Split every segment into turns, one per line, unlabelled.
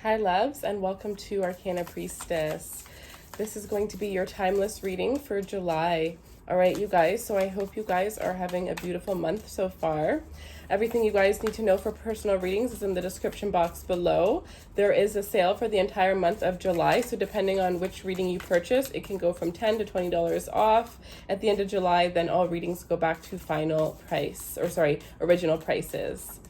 Hi loves, and welcome to Arcana Priestess. This is going to be your timeless reading for July. All right, you guys, so I hope you guys are having a beautiful month so far. Everything you guys need to know for personal readings is in the description box below. There is a sale for the entire month of July, so depending on which reading you purchase, it can go from $10 to $20 off. At the end of July, then all readings go back to original prices.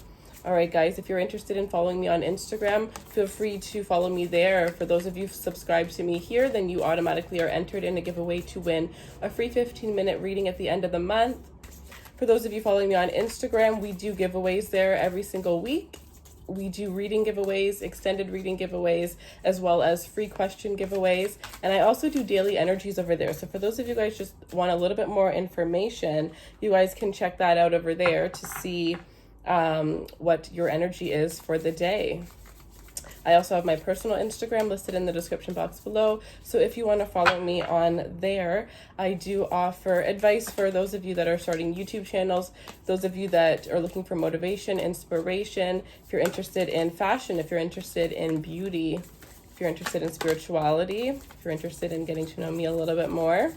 All right, guys, if you're interested in following me on Instagram, feel free to follow me there. For those of you subscribed to me here, then you automatically are entered in a giveaway to win a free 15-minute reading at the end of the month. For those of you following me on Instagram, we do giveaways there every single week. We do reading giveaways, extended reading giveaways, as well as free question giveaways. And I also do daily energies over there. So for those of you guys just want a little bit more information, you guys can check that out over there to see what your energy is for the day. I also have my personal Instagram listed in the description box below. So if you want to follow me on there, I do offer advice for those of you that are starting YouTube channels, those of you that are looking for motivation, inspiration, if you're interested in fashion, if you're interested in beauty, if you're interested in spirituality, if you're interested in getting to know me a little bit more.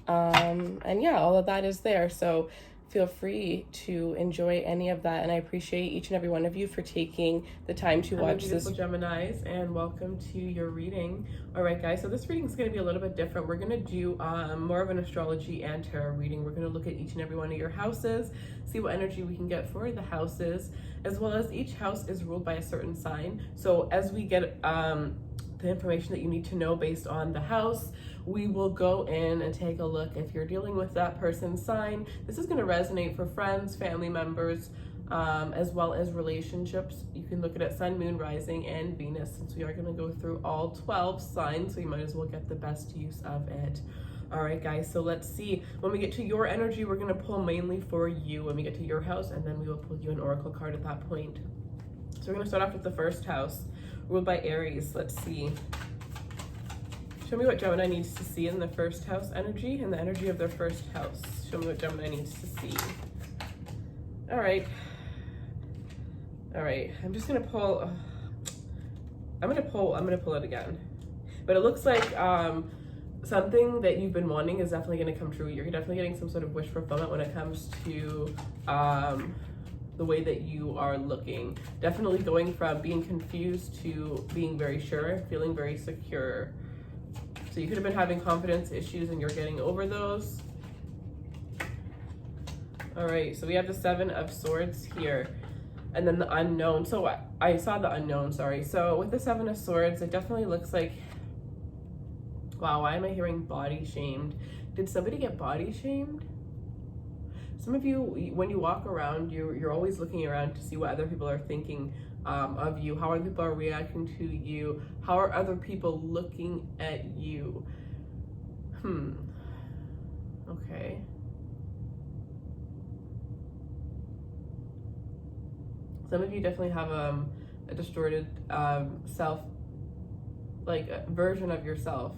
And yeah, all of that is there. So feel free to enjoy any of that, and I appreciate each and every one of you for taking the time to watch this. Geminis, and welcome to your reading. All right, guys, so this reading is going to be a little bit different. We're going to do more of an astrology and tarot reading. We're going to look at each and every one of your houses, see what energy we can get for the houses, as well as each house is ruled by a certain sign. So as we get the information that you need to know based on the house, we will go in and take a look if you're dealing with that person's sign. This is going to resonate for friends, family members, as well as relationships. You can look at it Sun, Moon, Rising, and Venus, since we are going to go through all 12 signs, so you might as well get the best use of it. All right, guys, so let's see. When we get to your energy, we're going to pull mainly for you when we get to your house, and then we will pull you an oracle card at that point. So we're going to start off with the first house, ruled by Aries. Let's see. Show me what Gemini needs to see in the first house energy and the energy of their first house. Show me what Gemini needs to see. All right. All right. I'm just going to pull. I'm going to pull it again. But it looks like something that you've been wanting is definitely going to come true. You're definitely getting some sort of wish fulfillment when it comes to the way that you are looking. Definitely going from being confused to being very sure, feeling very secure. So you could have been having confidence issues and you're getting over those. All right, so we have the Seven of Swords here, and then the unknown. So I saw the unknown, sorry. So with the Seven of Swords, it definitely looks like, wow, why am I hearing body shamed? Did somebody get body shamed? Some of you, when you walk around, you're always looking around to see what other people are thinking of you, how other people are reacting to you, how are other people looking at you. Okay. Some of you definitely have a distorted self, like version of yourself.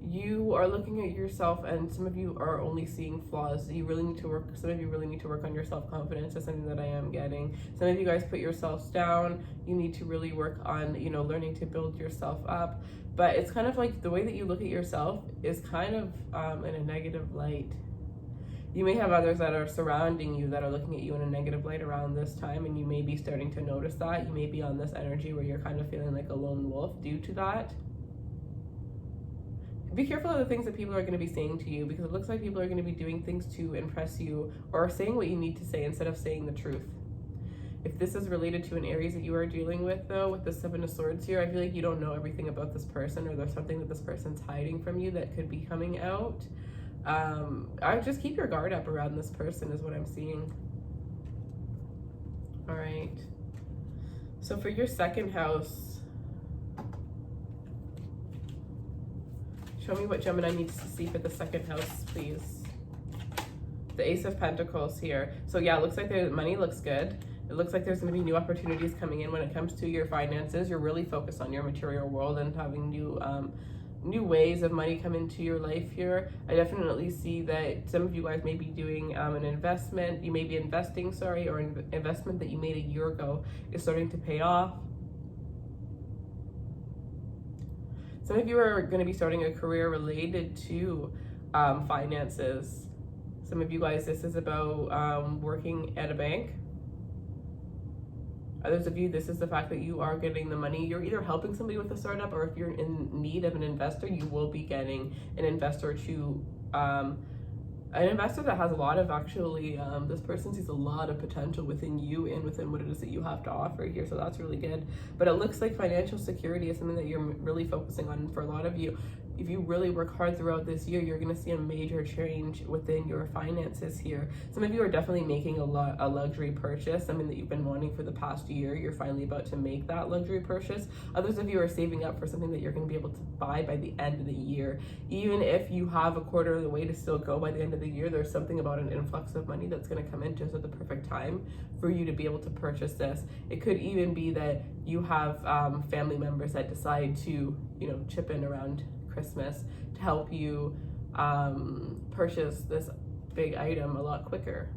You are looking at yourself, and some of you are only seeing flaws. You really need to work. Some of you really need to work on your self-confidence. That's something that I am getting. Some of you guys put yourselves down. You need to really work on, learning to build yourself up. But it's kind of like the way that you look at yourself is kind of in a negative light. You may have others that are surrounding you that are looking at you in a negative light around this time, and you may be starting to notice that. You may be on this energy where you're kind of feeling like a lone wolf due to that. Be careful of the things that people are going to be saying to you, because it looks like people are going to be doing things to impress you or saying what you need to say instead of saying the truth. If this is related to an Aries that you are dealing with, though, with the Seven of Swords here, I feel like you don't know everything about this person, or there's something that this person's hiding from you that could be coming out. I just keep your guard up around this person is what I'm seeing. All right. So for your second house, show me what Gemini needs to see for the second house, please. The Ace of Pentacles here. So yeah, it looks like the money looks good. It looks like there's going to be new opportunities coming in when it comes to your finances. You're really focused on your material world and having new ways of money come into your life here. I definitely see that some of you guys may be doing an investment. You may be investing, or an investment that you made a year ago is starting to pay off. Some of you are going to be starting a career related to finances. Some of you guys, this is about working at a bank. Others of you, this is the fact that you are getting the money. You're either helping somebody with a startup, or if you're in need of an investor, you will be getting an investor to an investor that has a lot of actually, this person sees a lot of potential within you and within what it is that you have to offer here. So that's really good. But it looks like financial security is something that you're really focusing on. And for a lot of you, if you really work hard throughout this year, you're going to see a major change within your finances here. Some of you are definitely making a luxury purchase, something that you've been wanting for the past year. You're finally about to make that luxury purchase. Others of you are saving up for something that you're going to be able to buy by the end of the year. Even if you have a quarter of the way to still go by the end of the year, there's something about an influx of money that's going to come in just at the perfect time for you to be able to purchase this. It could even be that you have family members that decide to, chip in around Christmas to help you purchase this big item a lot quicker.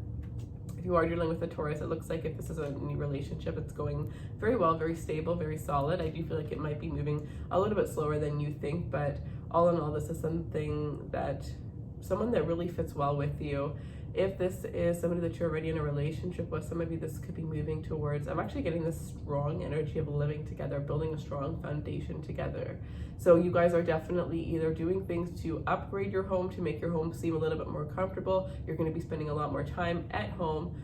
If you are dealing with a Taurus, it looks like if this is a new relationship, it's going very well, very stable, very solid. I do feel like it might be moving a little bit slower than you think, but all in all, this is someone that really fits well with you. If this is somebody that you're already in a relationship with, some of you, this could be moving towards, I'm actually getting this strong energy of living together, building a strong foundation together. So you guys are definitely either doing things to upgrade your home, to make your home seem a little bit more comfortable. You're going to be spending a lot more time at home,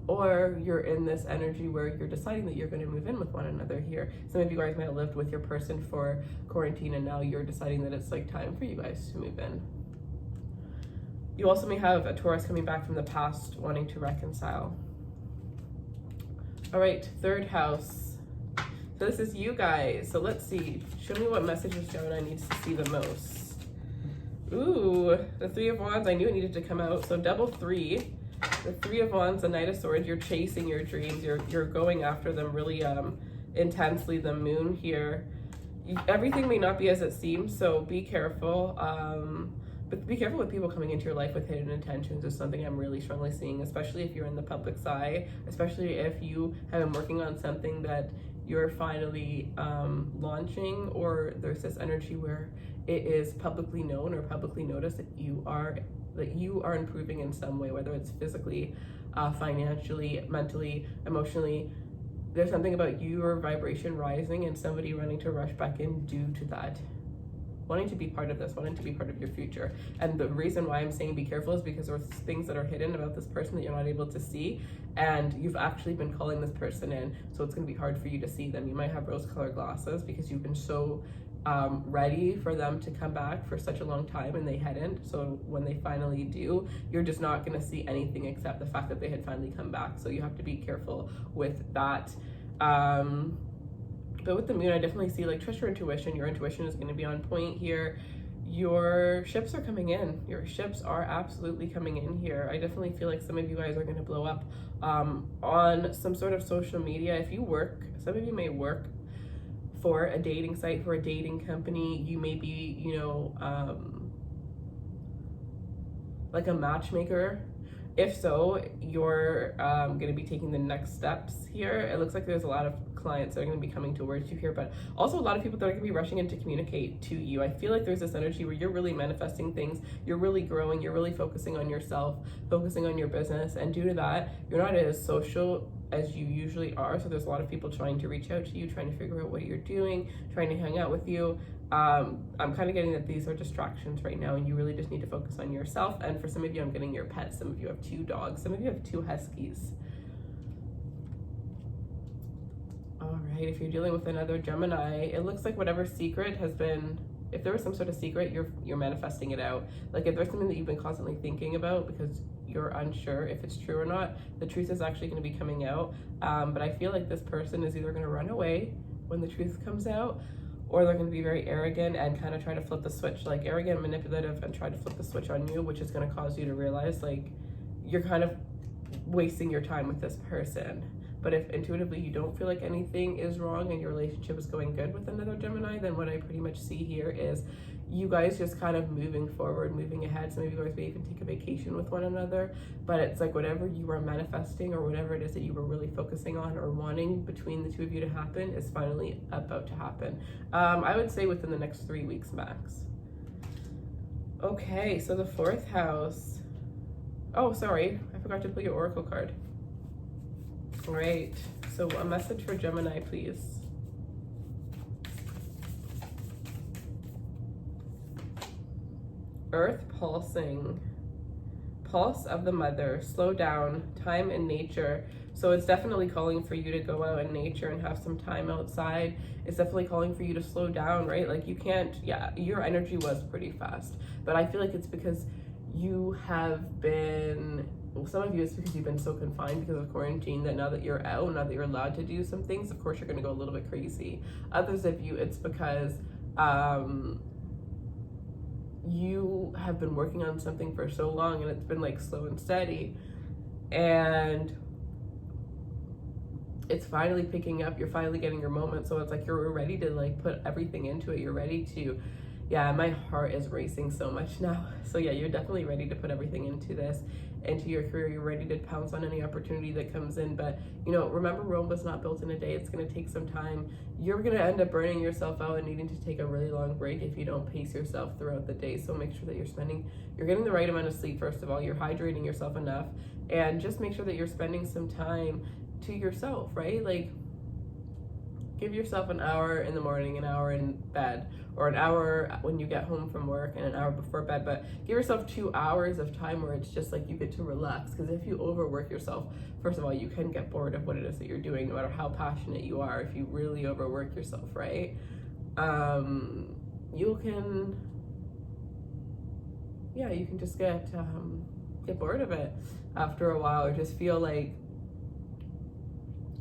or you're in this energy where you're deciding that you're going to move in with one another here. Some of you guys might have lived with your person for quarantine, and now you're deciding that it's like time for you guys to move in. You also may have a Taurus coming back from the past wanting to reconcile. All right, third house. So this is you guys. So let's see. Show me what messages Gemini needs to see the most. Ooh, the Three of Wands. I knew it needed to come out. So double three. The Three of Wands, the Knight of Swords. You're chasing your dreams. You're going after them really intensely. The Moon here. Everything may not be as it seems, so be careful. But be careful with people coming into your life with hidden intentions is something I'm really strongly seeing, especially if you're in the public's eye, especially if you have been working on something that you're finally launching, or there's this energy where it is publicly known or publicly noticed that you are improving in some way, whether it's physically, financially, mentally, emotionally. There's something about your vibration rising and somebody running to rush back in due to that. Wanting to be part of this, wanting to be part of your future. And the reason why I'm saying be careful is because there's things that are hidden about this person that you're not able to see, and you've actually been calling this person in, so it's going to be hard for you to see them. You might have rose-colored glasses because you've been so ready for them to come back for such a long time, and they hadn't. So when they finally do, you're just not going to see anything except the fact that they had finally come back. So you have to be careful with that. But with the Moon, I definitely see, like, trust your intuition. Your intuition is going to be on point here. Your ships are coming in. Your ships are absolutely coming in here. I definitely feel like some of you guys are going to blow up on some sort of social media. If you work, some of you may work for a dating site, for a dating company. You may be, like a matchmaker. If so, you're going to be taking the next steps here. It looks like there's a lot of clients that are going to be coming towards you here, but also a lot of people that are going to be rushing in to communicate to you. I feel like there's this energy where you're really manifesting things, you're really growing, you're really focusing on yourself, focusing on your business, and due to that, you're not as social as you usually are. So there's a lot of people trying to reach out to you, trying to figure out what you're doing, trying to hang out with you. I'm kind of getting that these are distractions right now, and you really just need to focus on yourself. And for some of you, I'm getting your pets. Some of you have 2 dogs. Some of you have 2 huskies. All right, if you're dealing with another Gemini, it looks like whatever secret has been, if there was some sort of secret, you're manifesting it out. Like if there's something that you've been constantly thinking about because you're unsure if it's true or not, the truth is actually going to be coming out. But I feel like this person is either going to run away when the truth comes out, or they're going to be very arrogant and kind of try to flip the switch, like arrogant, manipulative, and try to flip the switch on you, which is going to cause you to realize like you're kind of wasting your time with this person. But if intuitively you don't feel like anything is wrong and your relationship is going good with another Gemini, then what I pretty much see here is you guys just kind of moving forward, moving ahead. Some of you guys may even take a vacation with one another, but it's like whatever you are manifesting or whatever it is that you were really focusing on or wanting between the two of you to happen is finally about to happen. I would say within the next 3 weeks max. Okay, so the 4th house. Oh, sorry, I forgot to put your oracle card. All right, so a message for Gemini, please. Earth pulsing, pulse of the mother, slow down, time in nature. So it's definitely calling for you to go out in nature and have some time outside. It's definitely calling for you to slow down, right? Like you can't, yeah, your energy was pretty fast, but I feel like it's because you have been, well, some of you it's because you've been so confined because of quarantine that now that you're out, now that you're allowed to do some things, of course you're gonna go a little bit crazy. Others of you, it's because, you have been working on something for so long and it's been like slow and steady and it's finally picking up, you're finally getting your moment, so it's like you're ready to like put everything into it, you're ready to, yeah, my heart is racing so much now. So yeah, you're definitely ready to put everything into this, into your career. You're ready to pounce on any opportunity that comes in. But you know, remember, Rome was not built in a day. It's going to take some time. You're going to end up burning yourself out and needing to take a really long break if you don't pace yourself throughout the day. So make sure that you're getting the right amount of sleep. First of all, you're hydrating yourself enough, and just make sure that you're spending some time to yourself, right? Like give yourself an hour in the morning, an hour in bed, or an hour when you get home from work and an hour before bed, but give yourself 2 hours of time where it's just like you get to relax. Because if you overwork yourself, first of all, you can get bored of what it is that you're doing, no matter how passionate you are. If you really overwork yourself, right? You can just get bored of it after a while, or just feel like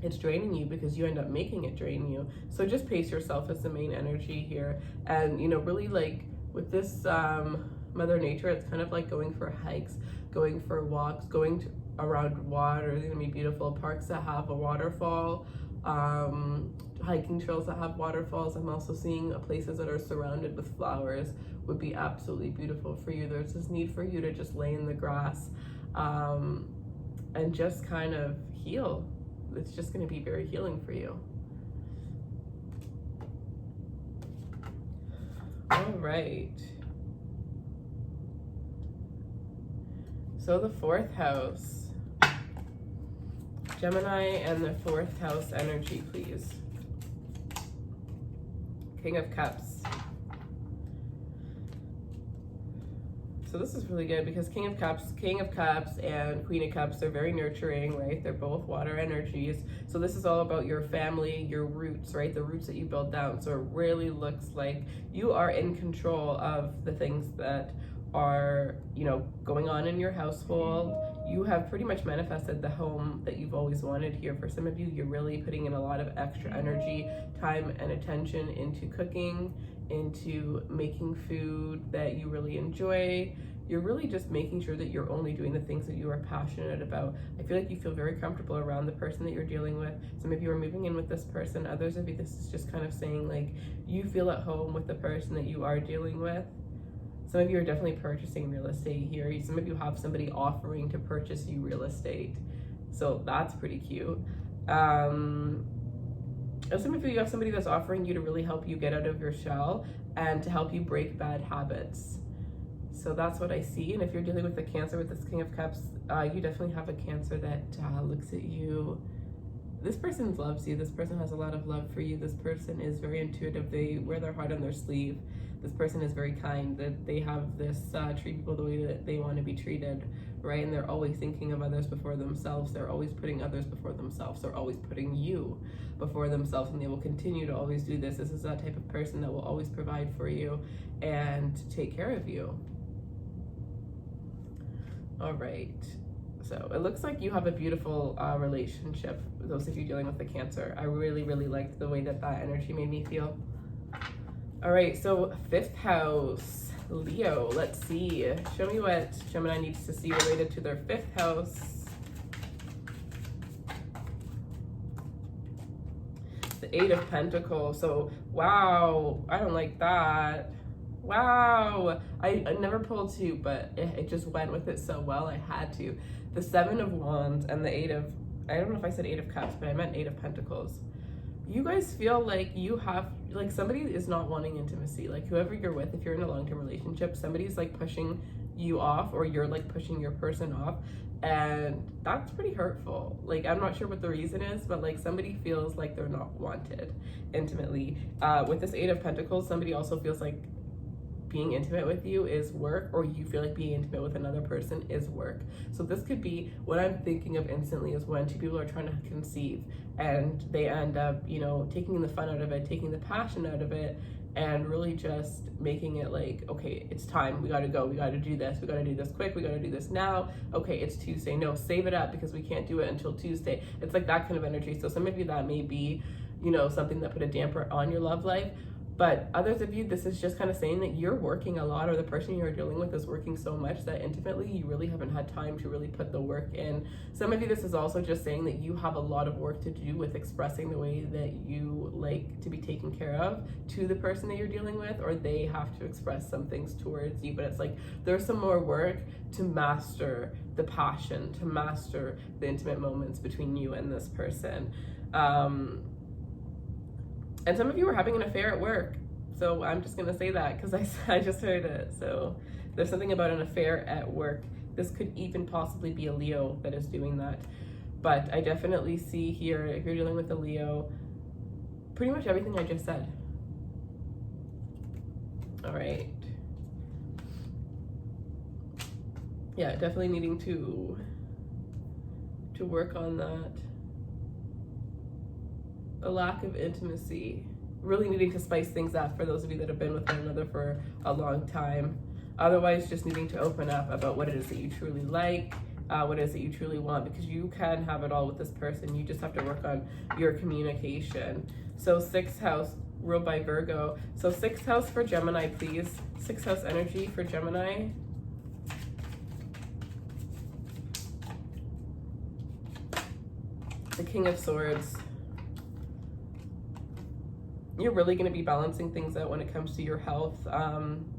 it's draining you because you end up making it drain you. So just pace yourself as the main energy here. And you know, really like with this Mother Nature, it's kind of like going for hikes, going for walks, around water. There's gonna be beautiful parks that have a waterfall, hiking trails that have waterfalls. I'm also seeing places that are surrounded with flowers would be absolutely beautiful for you. There's this need for you to just lay in the grass and just kind of heal. It's just going to be very healing for you. All right. So the 4th house. Gemini and the 4th house energy, please. King of Cups. So this is really good because King of Cups and Queen of Cups, they're very nurturing, right? They're both water energies. So this is all about your family, your roots, right? The roots that you build down. So it really looks like you are in control of the things that are, you know, going on in your household. You have pretty much manifested the home that you've always wanted here. For some of you, you're really putting in a lot of extra energy, time, and attention into cooking, into making food that you really enjoy. You're really just making sure that you're only doing the things that you are passionate about. I feel like you feel very comfortable around the person that you're dealing with. Some of you are moving in with this person. Others of you, this is just kind of saying like you feel at home with the person that you are dealing with. Some of you are definitely purchasing real estate here. Some of you have somebody offering to purchase you real estate. So that's pretty cute. And some of you have somebody that's offering you to really help you get out of your shell and to help you break bad habits. So that's what I see. And if you're dealing with a Cancer with this King of Cups, you definitely have a Cancer that looks at you. This person loves you. This person has a lot of love for you. This person is very intuitive. They wear their heart on their sleeve. This person is very kind. That they have this treat people the way that they want to be treated, right? And they're always thinking of others before themselves. They're always putting others before themselves. They're always putting you before themselves, and they will continue to always do this. This is that type of person that will always provide for you and take care of you. All right. So it looks like you have a beautiful relationship. Those of you dealing with the Cancer, I really, really liked the way that energy made me feel. All right, so 5th house, Leo. Let's see. Show me what Gemini needs to see related to their 5th house. the 8 of Pentacles. So, wow, I don't like that. Wow, I never pulled 2, but it just went with it so well, I had to. The 7 of Wands and the 8 of, I don't know if I said 8 of Cups, but I meant 8 of Pentacles. You guys feel like you have, like somebody is not wanting intimacy. Like whoever you're with, if you're in a long-term relationship, somebody's like pushing you off, or you're like pushing your person off. And that's pretty hurtful. Like, I'm not sure what the reason is, but like somebody feels like they're not wanted intimately. With this 8 of Pentacles, somebody also feels like being intimate with you is work, or you feel like being intimate with another person is work. So this could be, what I'm thinking of instantly is when two people are trying to conceive and they end up, you know, taking the fun out of it, taking the passion out of it, and really just making it like, okay, it's time, we gotta go, we gotta do this, we gotta do this quick, we gotta do this now. Okay, it's Tuesday, no, save it up because we can't do it until Tuesday. It's like that kind of energy. So some of you, that may be, you know, something that put a damper on your love life. But others of you, this is just kind of saying that you're working a lot, or the person you're dealing with is working so much that intimately you really haven't had time to really put the work in. Some of you, this is also just saying that you have a lot of work to do with expressing the way that you like to be taken care of to the person that you're dealing with, or they have to express some things towards you. But it's like there's some more work to master the passion, to master the intimate moments between you and this person. And some of you are having an affair at work. So I'm just gonna say that because I just heard it. So there's something about an affair at work. This could even possibly be a Leo that is doing that. But I definitely see here, if you're dealing with a Leo, pretty much everything I just said. All right. Yeah, definitely needing to work on that. A lack of intimacy, really needing to spice things up for those of you that have been with one another for a long time. Otherwise, just needing to open up about what it is that you truly like, what it is that you truly want, because you can have it all with this person. You just have to work on your communication. So 6th house, ruled by Virgo. So 6th house for Gemini, please. 6th house energy for Gemini. The King of Swords. You're really going to be balancing things out when it comes to your health,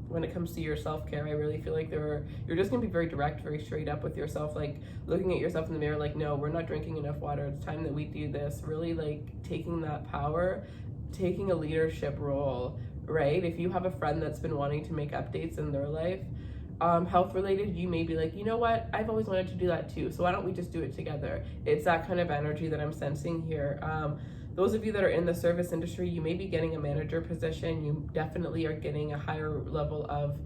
when it comes to your self-care. I really feel like you're just going to be very direct, very straight up with yourself, like looking at yourself in the mirror like, no, we're not drinking enough water, it's time that we do this. Really like taking that power, taking a leadership role, right? If you have a friend that's been wanting to make updates in their life, health related, you may be like, you know what, I've always wanted to do that too, so why don't we just do it together? It's that kind of energy that I'm sensing here. Those of you that are in the service industry, you may be getting a manager position. You definitely are getting a higher level of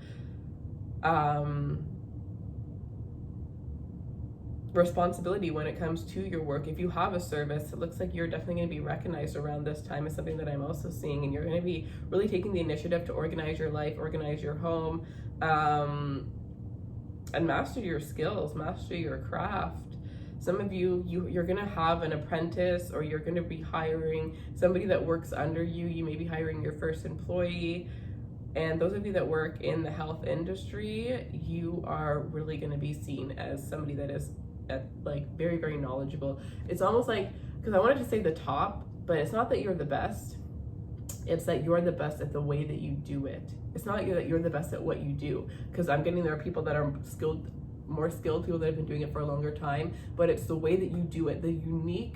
responsibility when it comes to your work. If you have a service, it looks like you're definitely going to be recognized around this time, is something that I'm also seeing. And you're going to be really taking the initiative to organize your life, organize your home, and master your skills, master your craft. Some of you, you're going to have an apprentice, or you're going to be hiring somebody that works under you. You may be hiring your first employee. And those of you that work in the health industry, you are really going to be seen as somebody that is like very, very knowledgeable. It's almost like, because I wanted to say the top, but it's not that you're the best. It's that you're the best at the way that you do it. It's not that you're the best at what you do, because I'm getting there are people that are more skilled, people that have been doing it for a longer time, but it's the way that you do it, the unique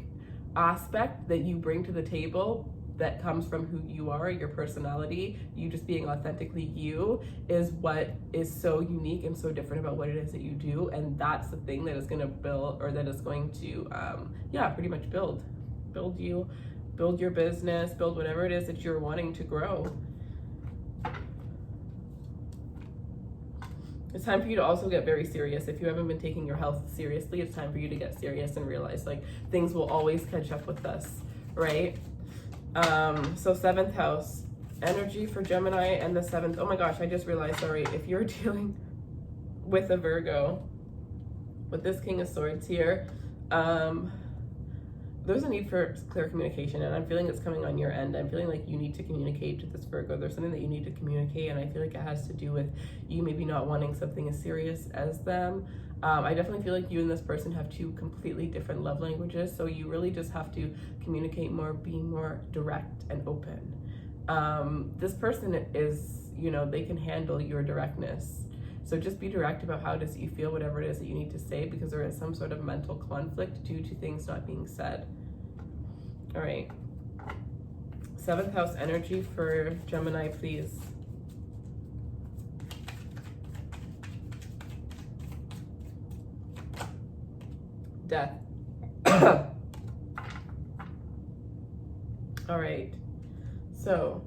aspect that you bring to the table that comes from who you are, your personality, you just being authentically you, is what is so unique and so different about what it is that you do. And that's the thing that is going to build, or that is going to pretty much build you, build your business, build whatever it is that you're wanting to grow. It's time for you to also get very serious. If you haven't been taking your health seriously, it's time for you to get serious and realize like things will always catch up with us, right? So 7th house energy for Gemini, and the 7th, oh my gosh, I just realized, sorry, if you're dealing with a Virgo, with this King of Swords here, there's a need for clear communication, and I'm feeling it's coming on your end. I'm feeling like you need to communicate to this Virgo. There's something that you need to communicate, and I feel like it has to do with you maybe not wanting something as serious as them. I definitely feel like you and this person have two completely different love languages, so you really just have to communicate more, be more direct and open. This person is, you know, they can handle your directness. So just be direct about how it is that you feel, whatever it is that you need to say, because there is some sort of mental conflict due to things not being said. All right. 7th house energy for Gemini, please. Death. All right. So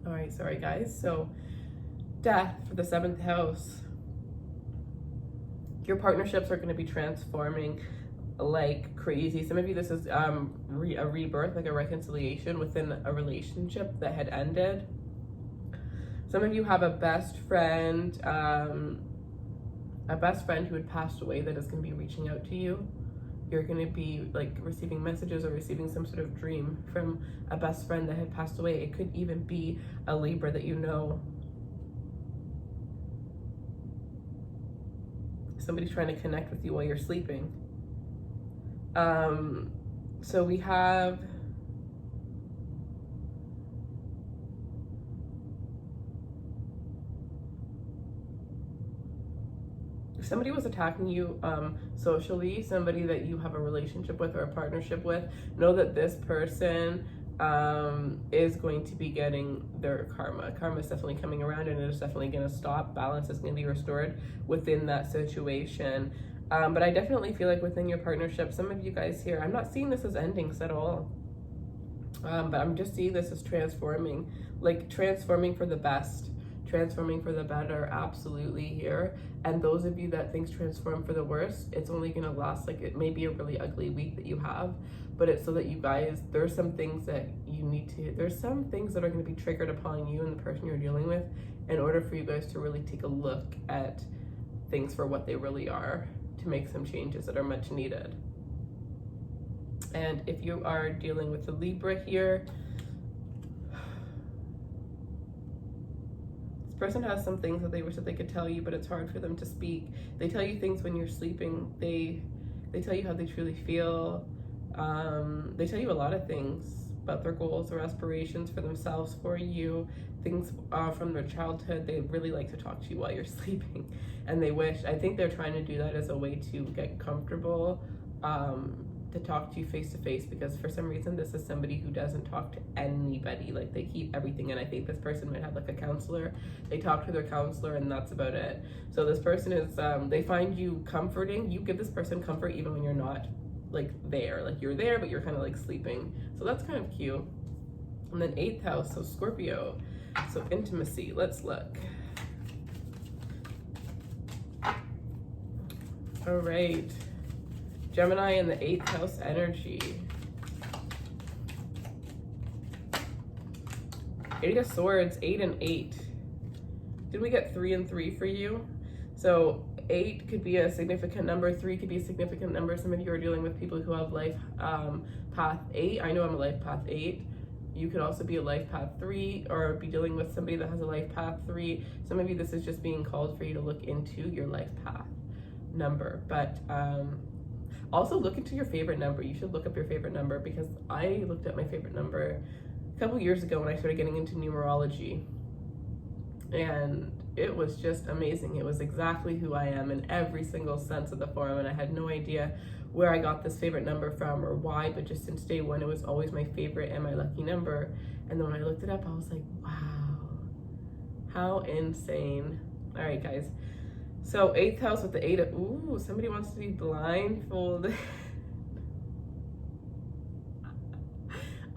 all right, sorry guys. So death for the 7th house. Your partnerships are going to be transforming like crazy. Some of you, this is a rebirth, like a reconciliation within a relationship that had ended. Some of you have a best friend who had passed away that is going to be reaching out to you. You're going to be like receiving messages or receiving some sort of dream from a best friend that had passed away. It could even be a Libra that you know. Somebody's trying to connect with you while you're sleeping. So we have if somebody was attacking you socially, somebody that you have a relationship with or a partnership with, know that this person is going to be getting their karma. Karma is definitely coming around, and it is definitely going to stop. Balance is going to be restored within that situation. But I definitely feel like within your partnership, some of you guys here, I'm not seeing this as endings at all. But I'm just seeing this as transforming, like transforming for the best, transforming for the better, absolutely here. And those of you that things transform for the worst, it's only gonna last, like it may be a really ugly week that you have, but it's so that you guys, there's some things that you need to, there's some things that are gonna be triggered upon you and the person you're dealing with in order for you guys to really take a look at things for what they really are, to make some changes that are much needed. And if you are dealing with a Libra here, this person has some things that they wish that they could tell you, but it's hard for them to speak. They tell you things when you're sleeping. They tell you how they truly feel. They tell you a lot of things about their goals, their aspirations for themselves, for you, things from their childhood. They really like to talk to you while you're sleeping, and I think they're trying to do that as a way to get comfortable to talk to you face to face, because for some reason this is somebody who doesn't talk to anybody. Like they keep everything, and I think this person might have like a counselor. They talk to their counselor and that's about it. So this person is they find you comforting. You give this person comfort even when you're not like there, like you're there but you're kind of like sleeping. So that's kind of cute. And then 8th house, so Scorpio, so intimacy. Let's look. All right, Gemini in the 8th house energy. 8 of Swords, 8 and 8. Did we get 3 and 3 for you? So 8 could be a significant number, 3 could be a significant number. Some of you are dealing with people who have life path 8. I know I'm a life path 8. You could also be a life path 3, or be dealing with somebody that has a life path 3. Some of you, this is just being called for you to look into your life path number. But also look into your favorite number. You should look up your favorite number, because I looked at my favorite number a couple years ago when I started getting into numerology, and it was just amazing. It was exactly who I am in every single sense of the form, and I had no idea where I got this favorite number from or why, but just since day one it was always my favorite and my lucky number. And then when I looked it up, I was like, wow, how insane. All right guys, so 8th house with the 8 of, ooh, somebody wants to be blindfolded.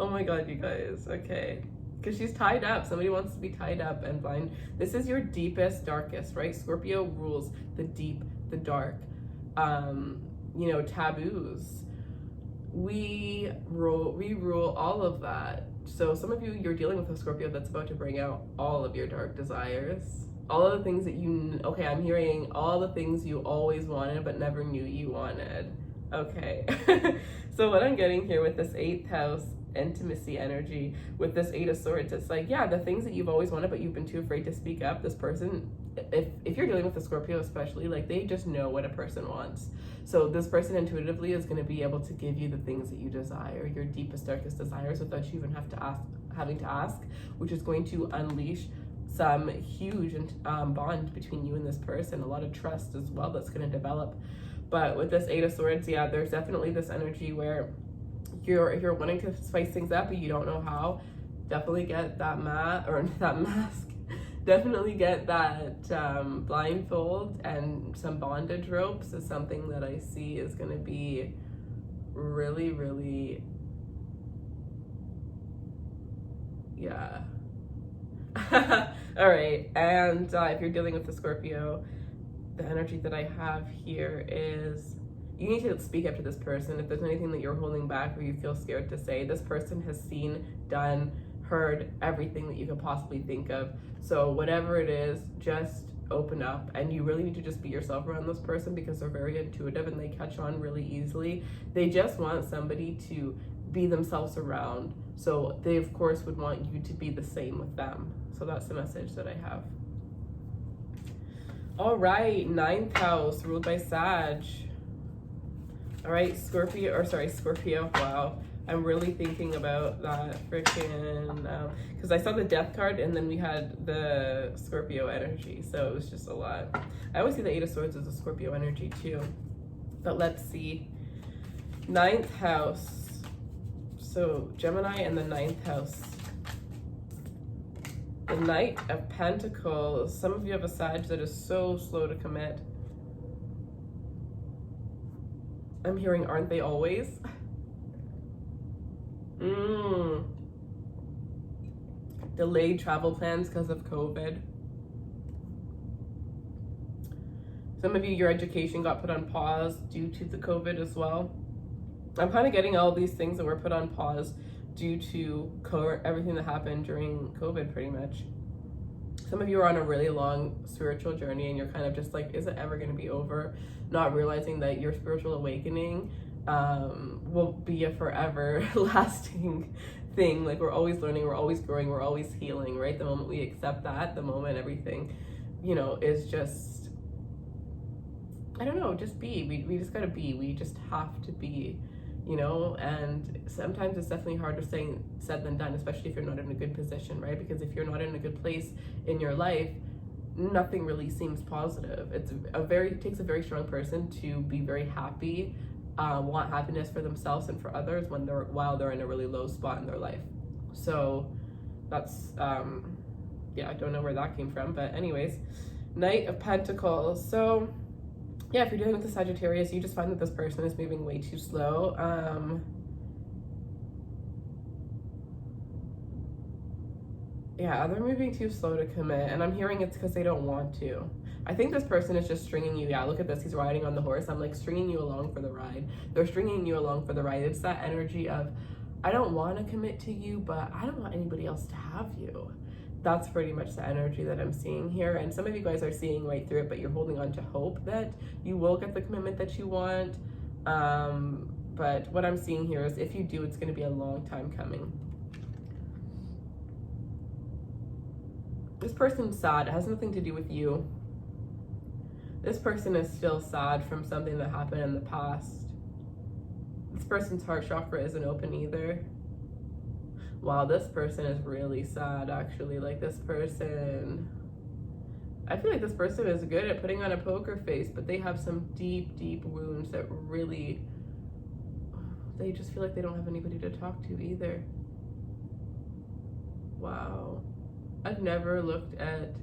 Oh my god, you guys, okay. Because she's tied up. Somebody wants to be tied up and blind. This is your deepest, darkest, right? Scorpio rules the deep, the dark, you know, taboos. We rule all of that. So some of you, you're dealing with a Scorpio that's about to bring out all of your dark desires. all of the things that okay, I'm hearing all the things you always wanted but never knew you wanted. Okay. So what I'm getting here with this 8th house intimacy energy, with this 8 of Swords, it's like, yeah, the things that you've always wanted but you've been too afraid to speak up, this person, if you're dealing with a Scorpio especially, like, they just know what a person wants. So this person intuitively is going to be able to give you the things that you desire, your deepest, darkest desires, without you even having to ask, which is going to unleash some huge bond between you and this person, a lot of trust as well that's going to develop. But with this 8 of Swords, yeah, there's definitely this energy where you're wanting to spice things up, but you don't know how. Definitely get that mask. Definitely get that blindfold, and some bondage ropes is something that I see is going to be really, really, yeah. All right, and if you're dealing with the Scorpio, the energy that I have here is you need to speak up to this person. If there's anything that you're holding back or you feel scared to say, this person has seen, done, heard everything that you could possibly think of. So whatever it is, just open up, and you really need to just be yourself around this person, because they're very intuitive and they catch on really easily. They just want somebody to be themselves around. So they of course would want you to be the same with them. So that's the message that I have. All right, 9th house ruled by Sag. All right, Scorpio, wow. I'm really thinking about that freaking, because I saw the Death card and then we had the Scorpio energy, so it was just a lot. I always see the 8 of Swords as a Scorpio energy too. But let's see. 9th house. So Gemini and the 9th house. The Knight of Pentacles. Some of you have a Sag that is so slow to commit. I'm hearing, aren't they always? Delayed travel plans because of COVID. Some of you, your education got put on pause due to the COVID as well. I'm kind of getting all these things that were put on pause due to everything that happened during COVID, pretty much. Some of you are on a really long spiritual journey and you're kind of just like, is it ever going to be over? Not realizing that your spiritual awakening will be a forever lasting thing. Like, we're always learning, we're always growing, we're always healing, right? The moment we accept that, the moment everything, is just, I don't know, just be. We just gotta be. We just have to be, and sometimes it's definitely harder said than done, especially if you're not in a good position, right? Because if you're not in a good place in your life, nothing really seems positive. It takes a very strong person to be very happy, want happiness for themselves and for others while they're in a really low spot in their life. So that's yeah, I don't know where that came from, but anyways, Knight of Pentacles. So yeah, if you're dealing with the Sagittarius, you just find that this person is moving way too slow. Yeah, they're moving too slow to commit, and I'm hearing it's because they don't want to. I think this person is just stringing you. Yeah, look at this. He's riding on the horse. I'm like, stringing you along for the ride. They're stringing you along for the ride. It's that energy of, I don't want to commit to you, but I don't want anybody else to have you. That's pretty much the energy that I'm seeing here. And some of you guys are seeing right through it, but you're holding on to hope that you will get the commitment that you want. But what I'm seeing here is if you do, it's going to be a long time coming. This person's sad. It has nothing to do with you. This person is still sad from something that happened in the past. This person's heart chakra isn't open either. Wow, this person is really sad, actually. Like, this person, I feel like this person is good at putting on a poker face, but they have some deep, deep wounds that really, they just feel like they don't have anybody to talk to either. Wow. I've never looked at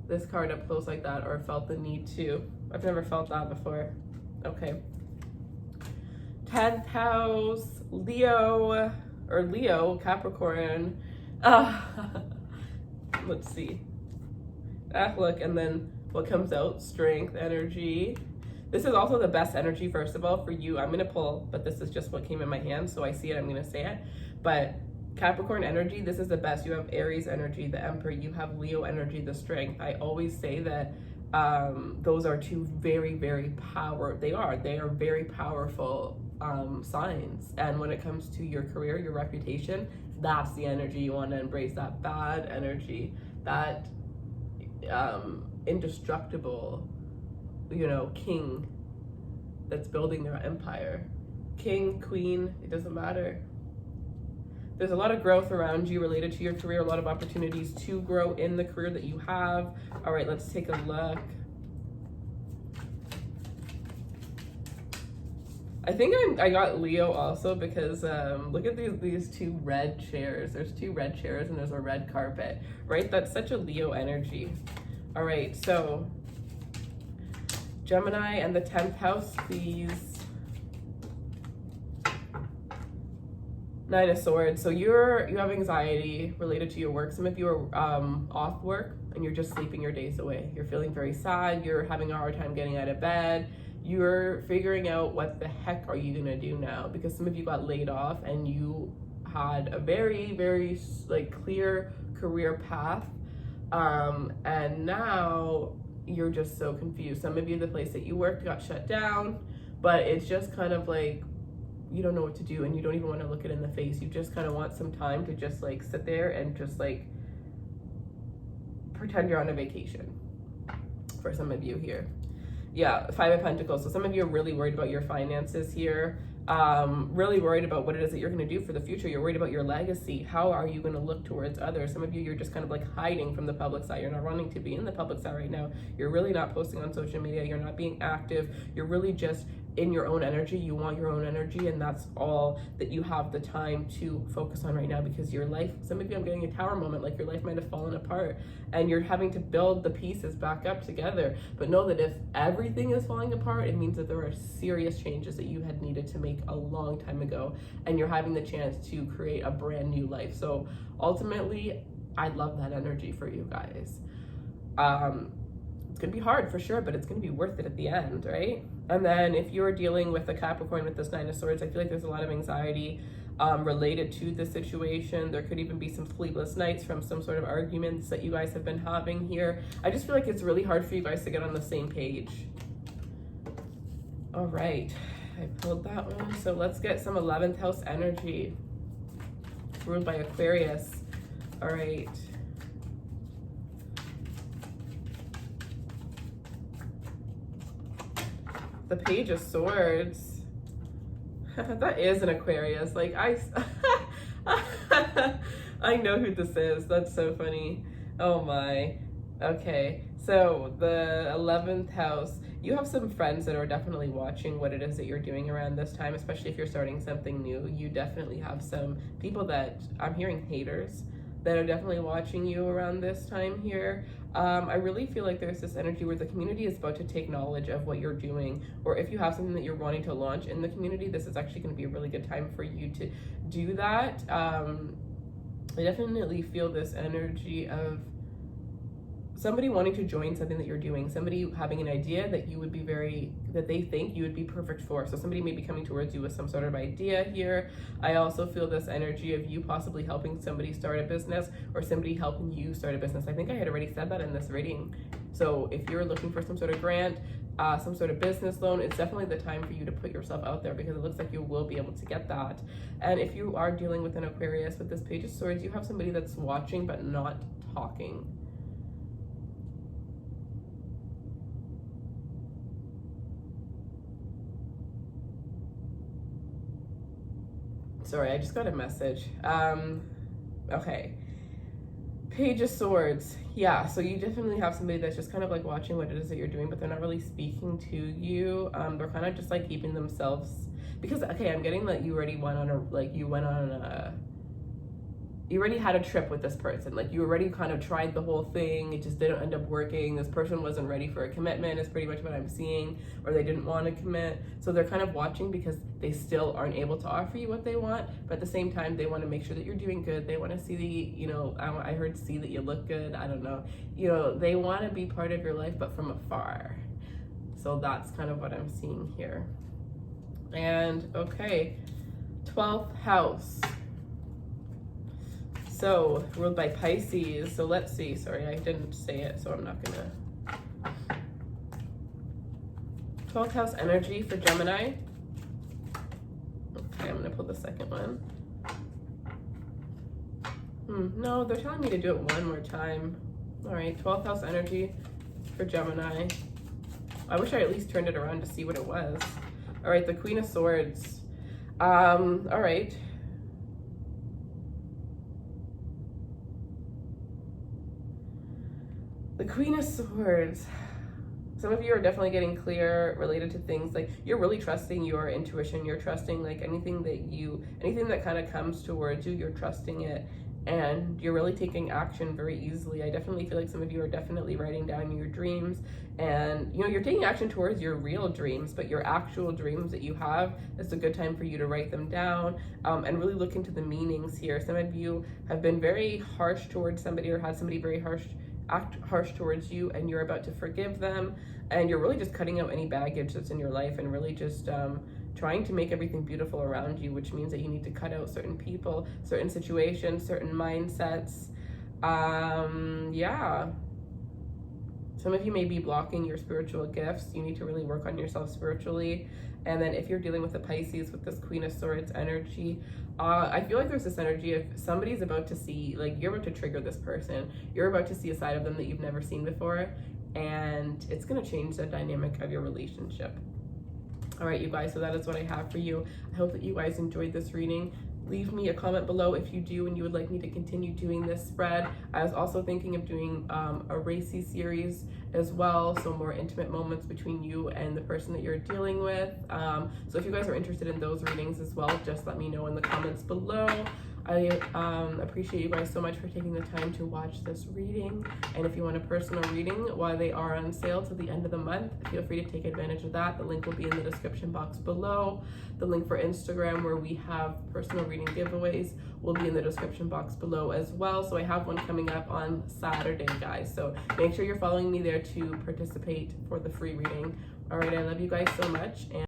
this card up close like that or felt the need to. I've never felt that before. Okay. 10th house, Leo, Capricorn. Let's see. Look, and then what comes out? Strength, energy. This is also the best energy, first of all, for you. I'm going to pull, but this is just what came in my hand, so I see it, I'm going to say it. But Capricorn energy, this is the best. You have Aries energy, the Emperor. You have Leo energy, the Strength. I always say that those are two very, very they are very powerful signs. And when it comes to your career, your reputation, that's the energy you want to embrace. That bad energy, that indestructible, king that's building their empire. King, queen, it doesn't matter. There's a lot of growth around you related to your career, a lot of opportunities to grow in the career that you have. All right, let's take a look. I think I got Leo also because look at these two red chairs. There's two red chairs and there's a red carpet, right? That's such a Leo energy. All right, so Gemini and the 10th house, please. Nine of Swords. So you have anxiety related to your work. Some of you are off work and you're just sleeping your days away. You're feeling very sad. You're having a hard time getting out of bed. You're figuring out what the heck are you gonna do now, because some of you got laid off and you had a very, very clear career path, and now you're just so confused. Some of you, the place that you worked got shut down, but it's just kind of like you don't know what to do and you don't even want to look it in the face. You just kind of want some time to just sit there and just pretend you're on a vacation, for some of you here. Yeah, 5 of Pentacles. So some of you are really worried about your finances here, really worried about what it is that you're going to do for the future. You're worried about your legacy. How are you going to look towards others? Some of you, you're just kind of hiding from the public side. You're not wanting to be in the public side right now. You're really not posting on social media. You're not being active. You're really just in your own energy. You want your own energy, and that's all that you have the time to focus on right now, because your life, some of you, I'm getting a tower moment, your life might have fallen apart and you're having to build the pieces back up together. But know that if everything is falling apart, it means that there are serious changes that you had needed to make a long time ago, and you're having the chance to create a brand new life. So ultimately, I love that energy for you guys. It's gonna be hard for sure, but it's gonna be worth it at the end, right? And then if you're dealing with a Capricorn with this 9 of Swords, I feel like there's a lot of anxiety related to the situation. There could even be some sleepless nights from some sort of arguments that you guys have been having here. I just feel like it's really hard for you guys to get on the same page. All right, I pulled that one. So let's get some 11th house energy, ruled by Aquarius. All right. The Page of Swords. That is an Aquarius. I know who this is. That's so funny. Oh my. Okay. So the 11th house, you have some friends that are definitely watching what it is that you're doing around this time, especially if you're starting something new. You definitely have some people that I'm hearing haters that are definitely watching you around this time here. I really feel like there's this energy where the community is about to take knowledge of what you're doing, or if you have something that you're wanting to launch in the community, this is actually going to be a really good time for you to do that. I definitely feel this energy of somebody wanting to join something that you're doing, somebody having an idea that you would be that they think you would be perfect for. So somebody may be coming towards you with some sort of idea here. I also feel this energy of you possibly helping somebody start a business, or somebody helping you start a business. I think I had already said that in this reading. So if you're looking for some sort of grant, some sort of business loan, it's definitely the time for you to put yourself out there, because it looks like you will be able to get that. And if you are dealing with an Aquarius with this Page of Swords, you have somebody that's watching but not talking. Sorry, I just got a message. Okay. Page of Swords. Yeah, so you definitely have somebody that's just kind of watching what it is that you're doing, but they're not really speaking to you. They're kind of just keeping themselves, because, okay, I'm getting that you already went on you already had a trip with this person. You already kind of tried the whole thing. It just didn't end up working. This person wasn't ready for a commitment is pretty much what I'm seeing, or they didn't want to commit. So they're kind of watching because they still aren't able to offer you what they want, but at the same time, they want to make sure that you're doing good. They want to see I heard see that you look good. I don't know. They want to be part of your life, but from afar. So that's kind of what I'm seeing here. And okay, 12th house. So, ruled by Pisces. So let's see. Sorry, I didn't say it, so I'm not gonna. 12th house energy for Gemini. Okay, I'm gonna pull the second one. No, they're telling me to do it one more time. All right, 12th house energy for Gemini. I wish I at least turned it around to see what it was. All right, the Queen of Swords. All right. The Queen of Swords. Some of you are definitely getting clear related to things like you're really trusting your intuition. You're trusting like anything that kind of comes towards you, you're trusting it, and you're really taking action very easily. I definitely feel like some of you are definitely writing down your dreams, and you know, you're taking action towards your real dreams, but your actual dreams that you have, it's a good time for you to write them down and really look into the meanings here. Some of you have been very harsh towards somebody or had somebody very act harsh towards you, and you're about to forgive them, and you're really just cutting out any baggage that's in your life and really just trying to make everything beautiful around you, which means that you need to cut out certain people, certain situations, certain mindsets. Yeah, some of you may be blocking your spiritual gifts. You need to really work on yourself spiritually. And then if you're dealing with the Pisces with this Queen of Swords energy, I feel like there's this energy of somebody's about to see, like you're about to trigger this person. You're about to see a side of them that you've never seen before, and it's going to change the dynamic of your relationship. All right, you guys, so that is what I have for you. I hope that you guys enjoyed this reading. Leave me a comment below if you do and you would like me to continue doing this spread. I was also thinking of doing a racy series as well, so more intimate moments between you and the person that you're dealing with. So if you guys are interested in those readings as well, just let me know in the comments below. I appreciate you guys so much for taking the time to watch this reading. And if you want a personal reading while they are on sale till the end of the month, feel free to take advantage of that. The link will be in the description box below. The link for Instagram, where we have personal reading giveaways, will be in the description box below as well. So I have one coming up on Saturday, guys. So make sure you're following me there to participate for the free reading. All right, I love you guys so much. And